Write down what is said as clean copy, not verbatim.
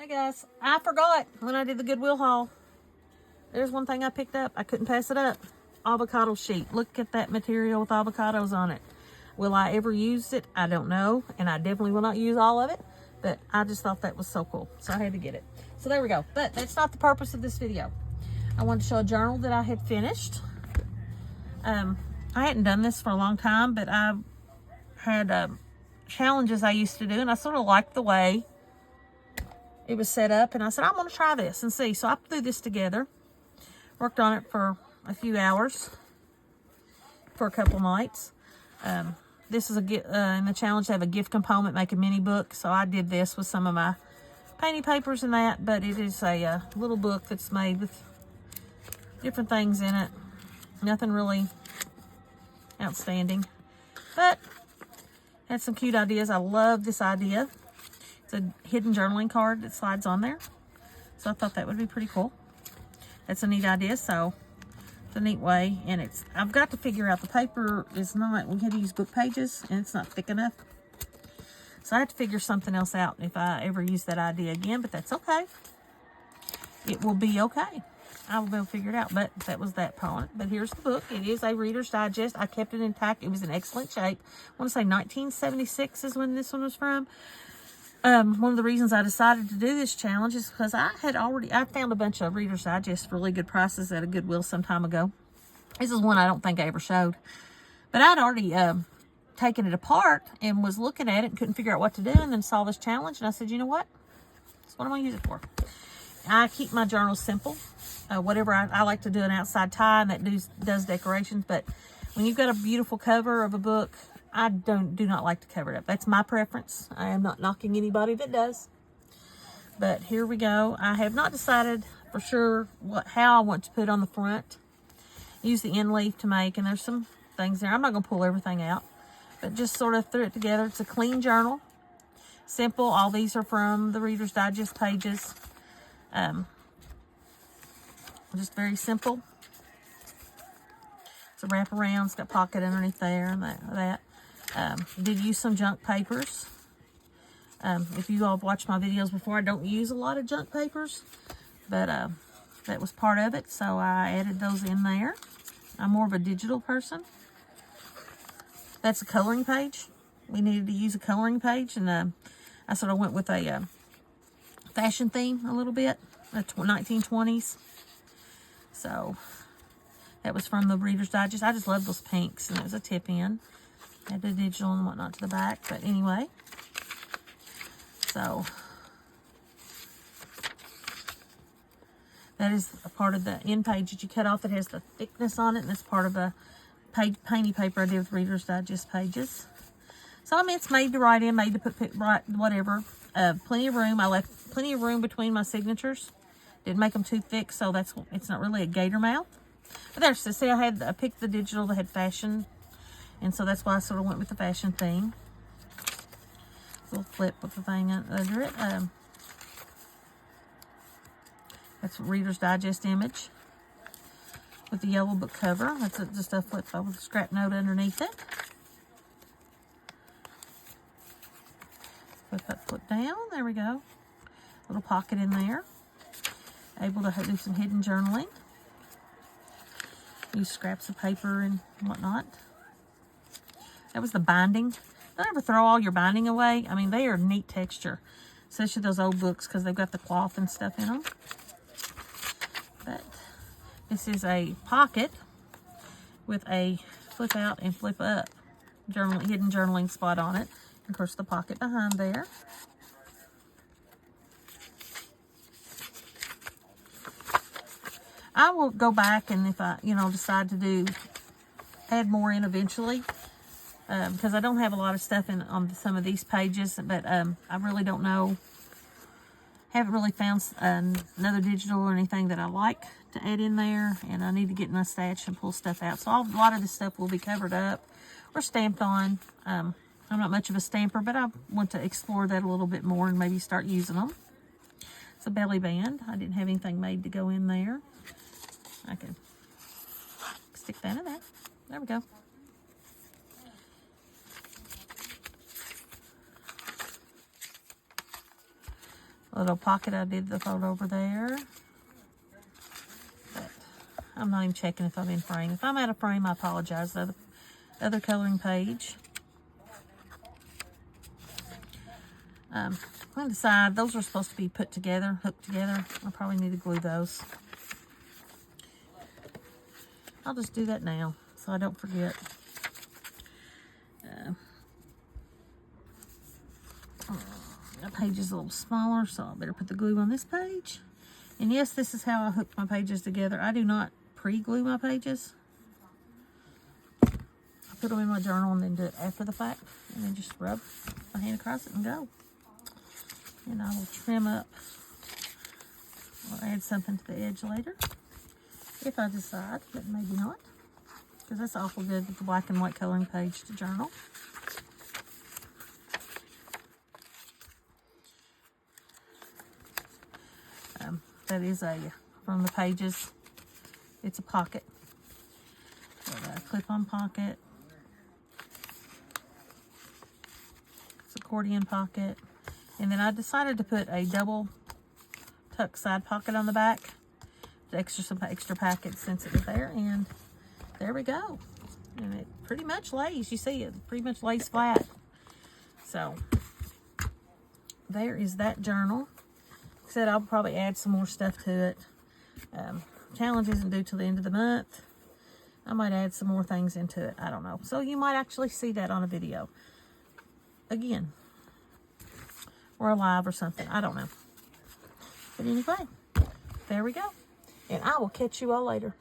Hey guys, I forgot when I did the Goodwill haul. There's one thing I picked up. I couldn't pass it up. Avocado sheet. Look at that material with avocados on it. Will I ever use it? I don't know. And I definitely will not use all of it. But I just thought that was so cool. So I had to get it. So there we go. But that's not the purpose of this video. I wanted to show a journal that I had finished. I hadn't done this for a long time, but I had challenges I used to do. And I sort of liked the way it was set up, and I said, I'm going to try this and see. So I threw this together, worked on it for a few hours, for a couple nights. This is in the challenge, they have a gift component, make a mini book. So I did this with some of my painting papers and that, but it is a little book that's made with different things in it. Nothing really outstanding, but had some cute ideas. I love this idea. It's a hidden journaling card that slides on there. So I thought that would be pretty cool. That's a neat idea. So it's a neat way. And I've got to figure out, the paper is not, we had to use book pages and it's not thick enough. So I have to figure something else out if I ever use that idea again, but that's okay. It will be okay. I will be able to figure it out, but that was that part. But here's the book. It is a Reader's Digest. I kept it intact. It was in excellent shape. I want to say 1976 is when this one was from. One of the reasons I decided to do this challenge is because I found a bunch of Reader's Digest for really good prices at a Goodwill some time ago. This is one I don't think I ever showed. But I'd already taken it apart and was looking at it and couldn't figure out what to do, and then saw this challenge and I said, you know what? That's what I'm going to use it for. I keep my journals simple. Whatever I like to do an outside tie, and that does decorations, but when you've got a beautiful cover of a book, I do not like to cover it up. That's my preference. I am not knocking anybody that does. But here we go. I have not decided for sure how I want to put on the front. Use the end leaf to make, and there's some things there. I'm not going to pull everything out, but just sort of threw it together. It's a clean journal. Simple. All these are from the Reader's Digest pages. Just very simple. It's a wraparound. It's got a pocket underneath there and that. Did use some junk papers. If you all have watched my videos before, I don't use a lot of junk papers, but that was part of it, so I added those in there. I'm more of a digital person. That's a coloring page. We needed to use a coloring page, and I sort of went with a fashion theme a little bit, 1920s. So that was from the Reader's Digest. I just love those pinks, and it was a tip in. Had the digital and whatnot to the back, but anyway. So that is a part of the end page that you cut off. It has the thickness on it, and it's part of the painting paper I did with Reader's Digest pages. So I mean, it's made to write in, made to put whatever. Plenty of room. I left plenty of room between my signatures. Didn't make them too thick, so it's not really a gator mouth. But there's to see, I picked the digital that had fashion. And so that's why I sort of went with the fashion theme. Little flip with the thing under it. That's a Reader's Digest image with the yellow book cover. That's just a flip with a scrap note underneath it. Flip down. There we go. Little pocket in there. Able to do some hidden journaling. Use scraps of paper and whatnot. That was the binding. Don't ever throw all your binding away. I mean, they are neat texture, especially those old books, because they've got the cloth and stuff in them. But this is a pocket with a flip out and flip up hidden journaling spot on it. And of course, the pocket behind there. I will go back, and if I, decide to add more in eventually. Because I don't have a lot of stuff on some of these pages, but I really don't know. Haven't really found another digital or anything that I like to add in there, and I need to get in my stash and pull stuff out. So a lot of this stuff will be covered up or stamped on. I'm not much of a stamper, but I want to explore that a little bit more and maybe start using them. It's a belly band. I didn't have anything made to go in there. I can stick that in there. There we go. little pocket I did the fold over there. But I'm not even checking if I'm in frame. If I'm out of frame, I apologize. The other coloring page. On the side, those are supposed to be put together, hooked together. I probably need to glue those. I'll just do that now so I don't forget. The page is a little smaller, so I better put the glue on this page. And yes, this is how I hook my pages together. I do not pre-glue my pages. I put them in my journal and then do it after the fact. And then just rub my hand across it and go. And I will trim up. I'll add something to the edge later. If I decide, but maybe not. Because that's awful good with the black and white coloring page to journal. That is from the pages. It's a pocket. A clip-on pocket. It's accordion pocket. And then I decided to put a double tuck side pocket on the back. Some extra packets since it was there. And there we go. And it pretty much lays. You see, it pretty much lays flat. So there is that journal. Like I said, I'll probably add some more stuff to it. Challenge isn't due till the end of the month. I might add some more things into it. I don't know. So you might actually see that on a video. Again. Or a live or something. I don't know. But anyway, there we go. And I will catch you all later.